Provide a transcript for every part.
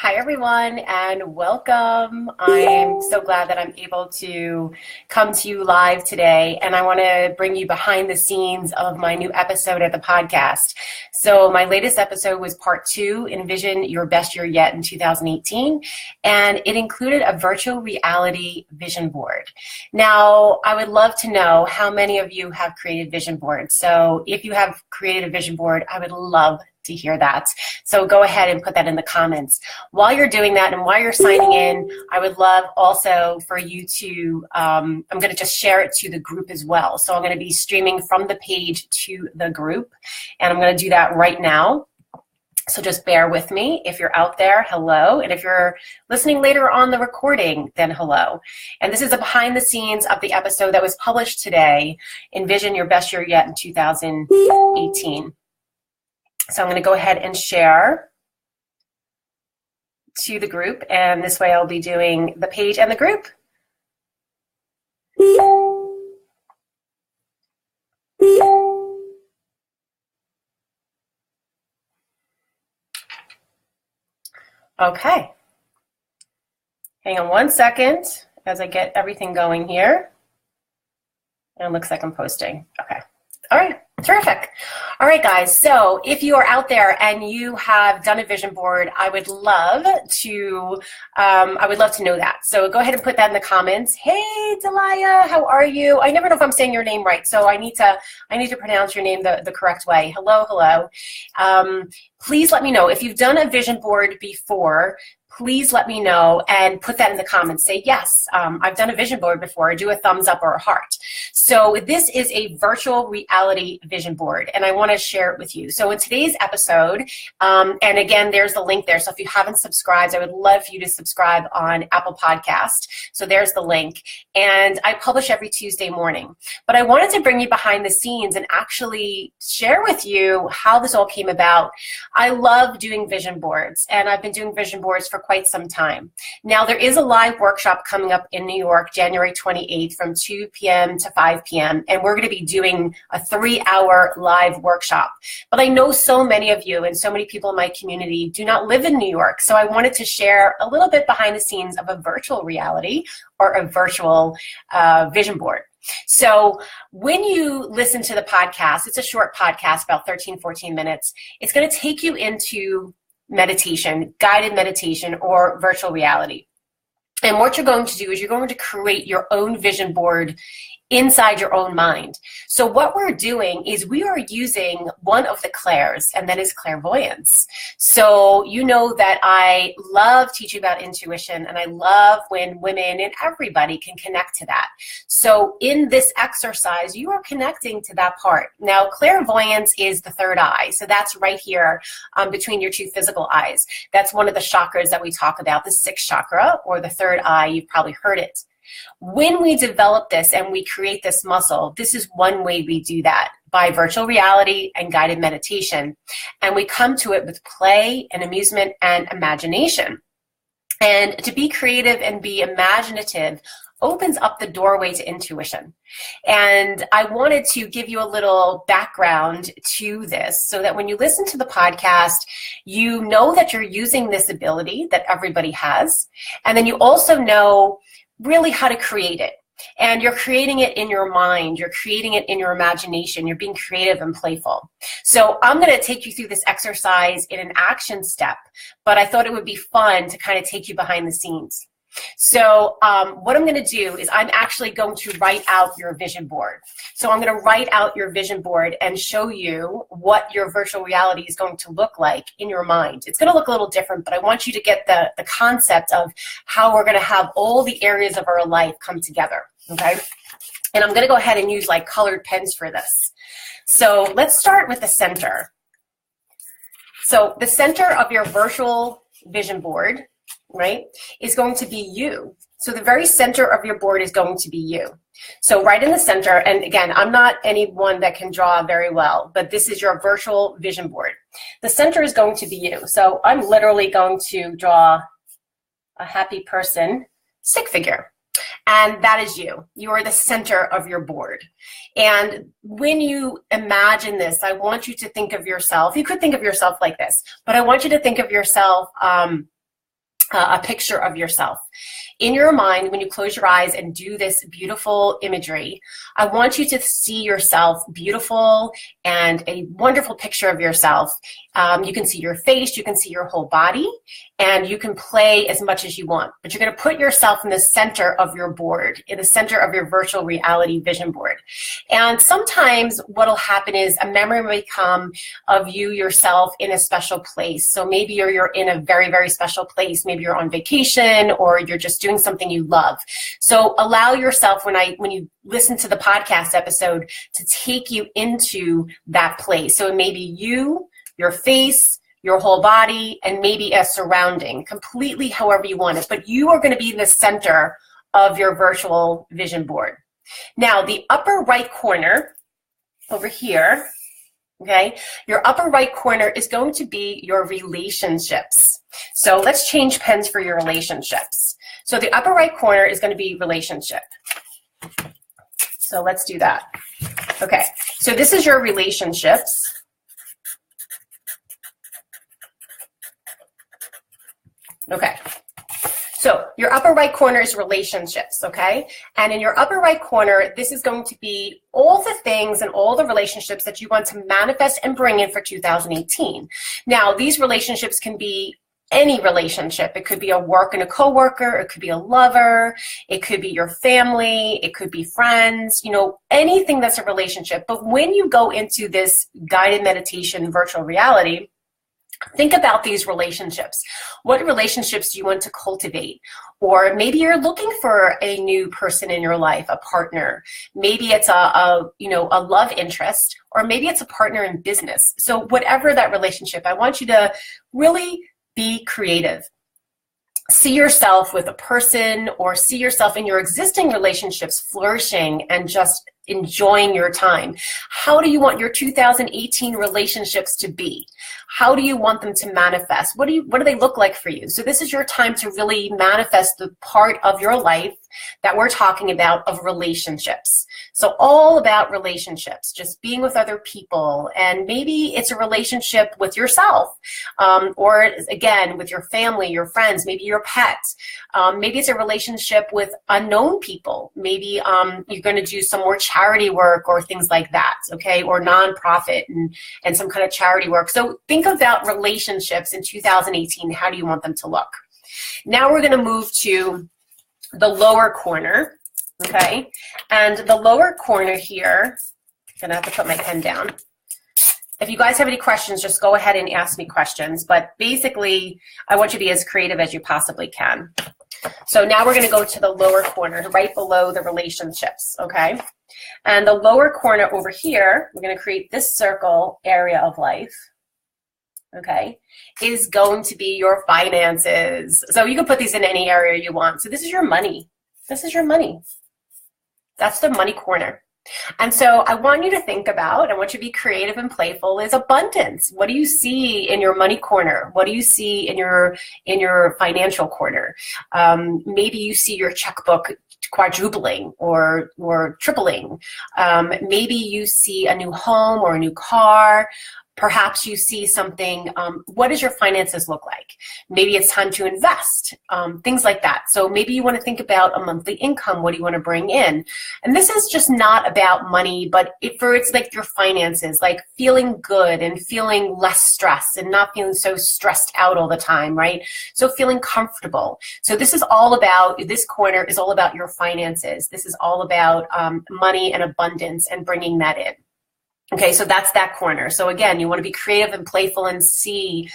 Hi, everyone, and welcome. I'm so glad that I'm able to come to you live today, and I want to bring you behind the scenes of my new episode of the podcast. So my latest episode was part 2, Envision Your Best Year Yet in 2018, and it included a virtual reality vision board. Now, I would love to know how many of you have created vision boards. So if you have created a vision board, I would love to hear that. So go ahead and put that in the comments. While you're doing that and while you're signing in, I would love also for you to, I'm going to just share it to the group as well. So I'm going to be streaming from the page to the group, and I'm going to do that right now. So just bear with me. If you're out there, hello. And if you're listening later on the recording, then hello. And this is a behind the scenes of the episode that was published today, Envision Your Best Year Yet in 2018. So I'm going to go ahead and share to the group, and this way I'll be doing the page and the group. Okay. Hang on one second as I get everything going here. And it looks like I'm posting. Okay. All right. Terrific. All right, guys. So if you are out there and you have done a vision board, I would love to know that. So go ahead and put that in the comments. Hey, Delia, how are you? I never know if I'm saying your name right, so I need to pronounce your name the correct way. Hello, hello. Please let me know if you've done a vision board before. Please let me know and put that in the comments. Say, yes, I've done a vision board before. Do a thumbs up or a heart. So this is a virtual reality vision board, and I want to share it with you. So in today's episode, and again, there's the link there. So if you haven't subscribed, I would love for you to subscribe on Apple Podcast. So there's the link. And I publish every Tuesday morning. But I wanted to bring you behind the scenes and actually share with you how this all came about. I love doing vision boards, and I've been doing vision boards for quite some time. Now, there is a live workshop coming up in New York, January 28th from 2 p.m. to 5 p.m. And we're going to be doing a 3-hour live workshop. But I know so many of you and so many people in my community do not live in New York. So I wanted to share a little bit behind the scenes of a virtual reality or a virtual vision board. So when you listen to the podcast, it's a short podcast, about 13, 14 minutes. It's going to take you into meditation, guided meditation, or virtual reality. And what you're going to do is you're going to create your own vision board inside your own mind. So what we're doing is we are using one of the clairs, and that is clairvoyance. So you know that I love teaching about intuition, and I love when women and everybody can connect to that. So in this exercise, you are connecting to that part. Now, clairvoyance is the third eye. So that's right here between your two physical eyes. That's one of the chakras that we talk about, the sixth chakra, or the third eye. You've probably heard it. When we develop this and we create this muscle, this is one way we do that, by virtual reality and guided meditation. And we come to it with play and amusement and imagination. And to be creative and be imaginative opens up the doorway to intuition. And I wanted to give you a little background to this so that when you listen to the podcast, you know that you're using this ability that everybody has. And then you also know really how to create it. And you're creating it in your mind. You're creating it in your imagination. You're being creative and playful. So I'm going to take you through this exercise in an action step, but I thought it would be fun to kind of take you behind the scenes. So what I'm going to do is I'm actually going to write out your vision board. So I'm going to write out your vision board and show you what your virtual reality is going to look like in your mind. It's going to look a little different, but I want you to get the concept of how we're going to have all the areas of our life come together, okay? And I'm going to go ahead and use like colored pens for this. So let's start with the center. So the center of your virtual vision board, right, is going to be you. So the very center of your board is going to be you. So right in the center, and again, I'm not anyone that can draw very well, but this is your virtual vision board. The center is going to be you. So I'm literally going to draw a happy person, stick figure. And that is you. You are the center of your board. And when you imagine this, I want you to think of yourself. You could think of yourself like this, but I want you to think of yourself a picture of yourself. In your mind, when you close your eyes and do this beautiful imagery, I want you to see yourself beautiful and a wonderful picture of yourself. You can see your face, you can see your whole body, and you can play as much as you want. But you're going to put yourself in the center of your board, in the center of your virtual reality vision board. And sometimes what will happen is a memory may come of you yourself in a special place. So maybe you're in a very, very special place. Maybe you're on vacation or you're just doing something you love. So allow yourself, when you listen to the podcast episode, to take you into that place. So it may be you, your face, your whole body, and maybe a surrounding, completely however you want it. But you are going to be in the center of your virtual vision board. Now, the upper right corner over here, okay, your upper right corner is going to be your relationships. So let's change pens for your relationships. So the upper right corner is going to be relationship. So let's do that. Okay, so this is your relationships. Okay, so your upper right corner is relationships, okay? And in your upper right corner, this is going to be all the things and all the relationships that you want to manifest and bring in for 2018. Now, these relationships can be any relationship. It could be a work and a coworker, it could be a lover, it could be your family, it could be friends, you know, anything that's a relationship. But when you go into this guided meditation virtual reality, think about these relationships. What relationships do you want to cultivate? Or maybe you're looking for a new person in your life, a partner. Maybe it's a love interest, or maybe it's a partner in business. So whatever that relationship, I want you to really be creative. See yourself with a person, or see yourself in your existing relationships flourishing and just enjoying your time. How do you want your 2018 relationships to be? How do you want them to manifest? What do they look like for you? So this is your time to really manifest the part of your life that we're talking about of relationships. So all about relationships, just being with other people, and maybe it's a relationship with yourself, or again, with your family, your friends, maybe your pets. Maybe it's a relationship with unknown people. Maybe you're going to do some more charity work or things like that, okay, or nonprofit and some kind of charity work. So think about relationships in 2018. How do you want them to look? Now we're going to move to the lower corner. Okay, and the lower corner here, I'm gonna have to put my pen down. If you guys have any questions, just go ahead and ask me questions. But basically, I want you to be as creative as you possibly can. So now we're gonna go to the lower corner, right below the relationships, okay? And the lower corner over here, we're gonna create this circle area of life, okay, is going to be your finances. So you can put these in any area you want. So this is your money. This is your money. That's the money corner. And so I want you to think about, I want you to be creative and playful, is abundance. What do you see in your money corner? What do you see in your financial corner? Maybe you see your checkbook quadrupling or tripling. Maybe you see a new home or a new car. Perhaps you see something, what does your finances look like? Maybe it's time to invest, things like that. So maybe you want to think about a monthly income. What do you want to bring in? And this is just not about money, but it's like your finances, like feeling good and feeling less stressed and not feeling so stressed out all the time, right? So feeling comfortable. So this corner is all about your finances. This is all about money and abundance and bringing that in. Okay, so that's that corner. So again, you want to be creative and playful and see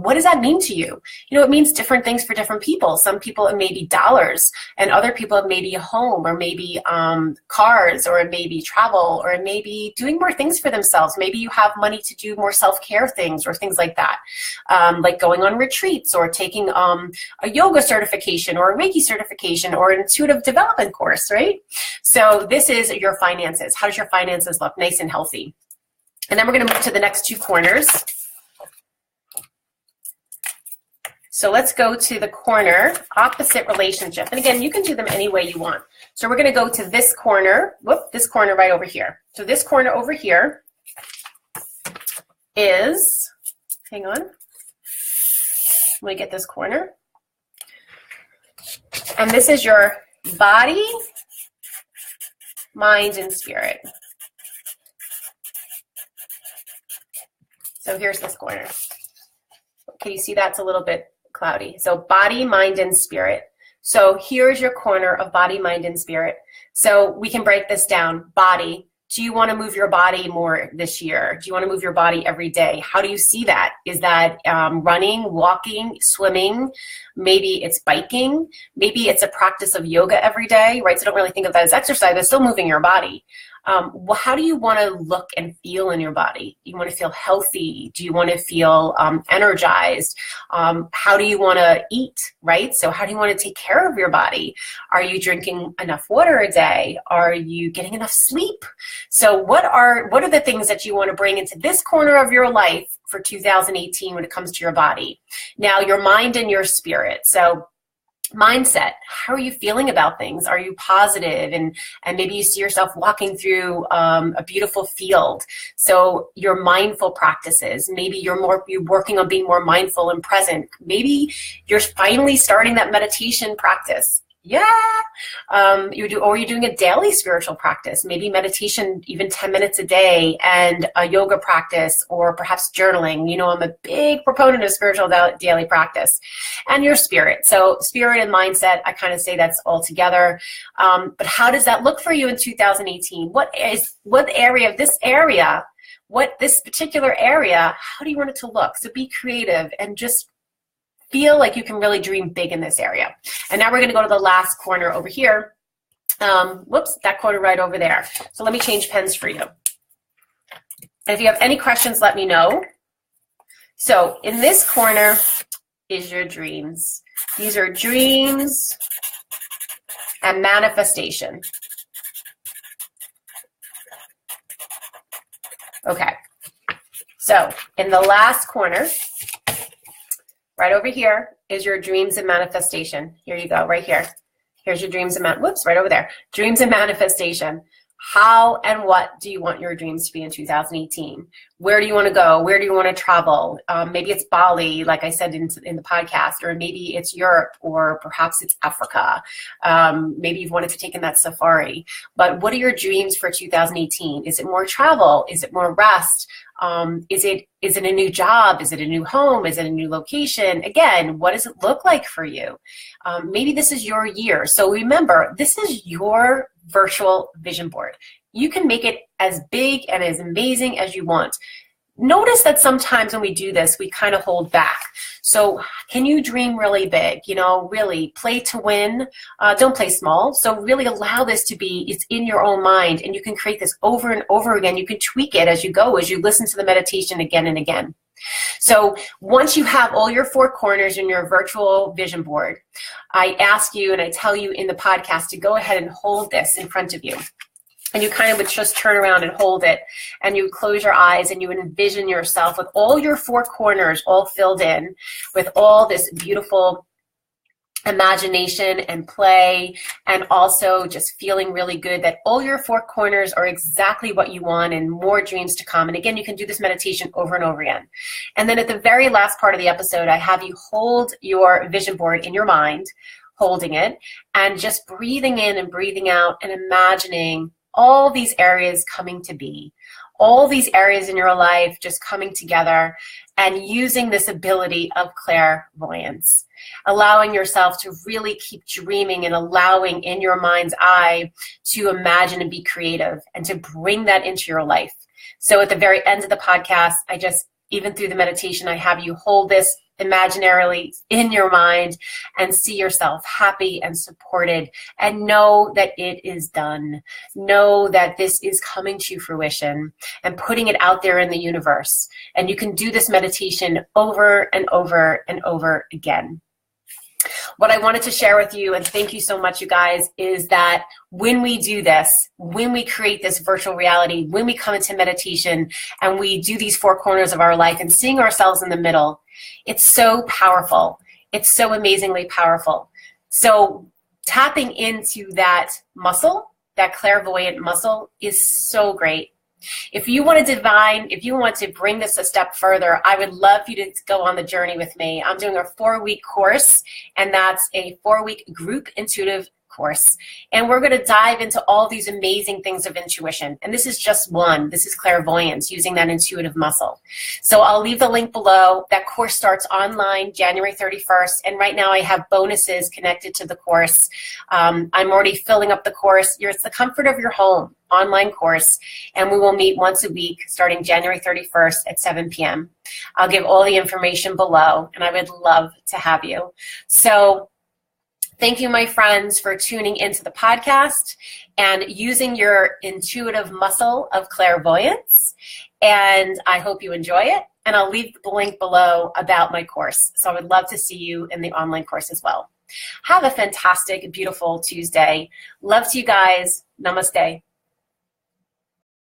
what does that mean to you? You know, it means different things for different people. Some people it may be dollars, and other people it may be a home, or maybe cars, or it may be travel, or it may be doing more things for themselves. Maybe you have money to do more self-care things or things like that, like going on retreats or taking a yoga certification or a Reiki certification or an intuitive development course, right? So this is your finances. How does your finances look? Nice and healthy. And then we're going to move to the next two corners. So let's go to the corner, opposite relationship. And again, you can do them any way you want. So we're going to go to this corner, this corner right over here. So this corner over here is, hang on, let me get this corner. And this is your body, mind, and spirit. So here's this corner. Can you see that's a little bit cloudy? So body, mind, and spirit. So here's your corner of body, mind, and spirit. So we can break this down. Body. Do you want to move your body more this year? Do you want to move your body every day? How do you see that? Is that running, walking, swimming? Maybe it's biking. Maybe it's a practice of yoga every day, right? So don't really think of that as exercise, but still moving your body. How do you want to look and feel in your body? Do you want to feel healthy? Do you want to feel energized? How do you want to eat, right? So how do you want to take care of your body? Are you drinking enough water a day? Are you getting enough sleep? So what are the things that you want to bring into this corner of your life for 2018 when it comes to your body? Now, your mind and your spirit. So mindset, how are you feeling about things? Are you positive? And maybe you see yourself walking through a beautiful field. So your mindful practices, maybe you're working on being more mindful and present. Maybe you're finally starting that meditation practice. Yeah. Or you're doing a daily spiritual practice, maybe meditation, even 10 minutes a day, and a yoga practice, or perhaps journaling. You know, I'm a big proponent of spiritual daily practice. And your spirit. So spirit and mindset, I kind of say that's all together. But how does that look for you in 2018? What this particular area, how do you want it to look? So be creative and just feel like you can really dream big in this area. And now we're going to go to the last corner over here. Whoops, that corner right over there. So let me change pens for you. And if you have any questions, let me know. So in this corner is your dreams. These are dreams and manifestation. Okay. So in the last corner, right over here is your dreams and manifestation. Here you go, right here. Here's your dreams and right over there. Dreams and manifestation. How and what do you want your dreams to be in 2018? Where do you want to go? Where do you want to travel? Maybe it's Bali, like I said in the podcast, or maybe it's Europe, or perhaps it's Africa. Maybe you've wanted to take in that safari. But what are your dreams for 2018? Is it more travel? Is it more rest? Is it a new job? Is it a new home? Is it a new location? Again, what does it look like for you? Maybe this is your year. So remember, this is your virtual vision board. You can make it as big and as amazing as you want. Notice that sometimes when we do this, we kind of hold back. So can you dream really big? You know, really play to win. Don't play small. So really allow this to be, it's in your own mind, and you can create this over and over again. You can tweak it as you go, as you listen to the meditation again and again. So once you have all your four corners in your virtual vision board, I ask you and I tell you in the podcast to go ahead and hold this in front of you. And you kind of would just turn around and hold it, and you close your eyes and you envision yourself with all your four corners all filled in with all this beautiful imagination and play, and also just feeling really good that all your four corners are exactly what you want and more dreams to come. And again, you can do this meditation over and over again. And then at the very last part of the episode, I have you hold your vision board in your mind, holding it, and just breathing in and breathing out and imagining all these areas coming to be, all these areas in your life just coming together, and using this ability of clairvoyance, allowing yourself to really keep dreaming and allowing in your mind's eye to imagine and be creative and to bring that into your life. So at the very end of the podcast, even through the meditation, I have you hold this imaginarily in your mind and see yourself happy and supported, and know that it is done. Know that this is coming to fruition and putting it out there in the universe. And you can do this meditation over and over and over again. What I wanted to share with you, and thank you so much, you guys, is that when we do this, when we create this virtual reality, when we come into meditation and we do these four corners of our life and seeing ourselves in the middle, it's so powerful. It's so amazingly powerful. So tapping into that muscle, that clairvoyant muscle, is so great If you want to bring this a step further, I would love for you to go on the journey with me. I'm doing a 4-week course, and that's a 4-week group intuitive course. And we're going to dive into all these amazing things of intuition. And this is just one. This is clairvoyance, using that intuitive muscle. So I'll leave the link below. That course starts online January 31st. And right now I have bonuses connected to the course. I'm already filling up the course. It's the comfort of your home online course. And we will meet once a week starting January 31st at 7 p.m. I'll give all the information below, and I would love to have you. So thank you, my friends, for tuning into the podcast and using your intuitive muscle of clairvoyance. And I hope you enjoy it. And I'll leave the link below about my course. So I would love to see you in the online course as well. Have a fantastic, beautiful Tuesday. Love to you guys. Namaste.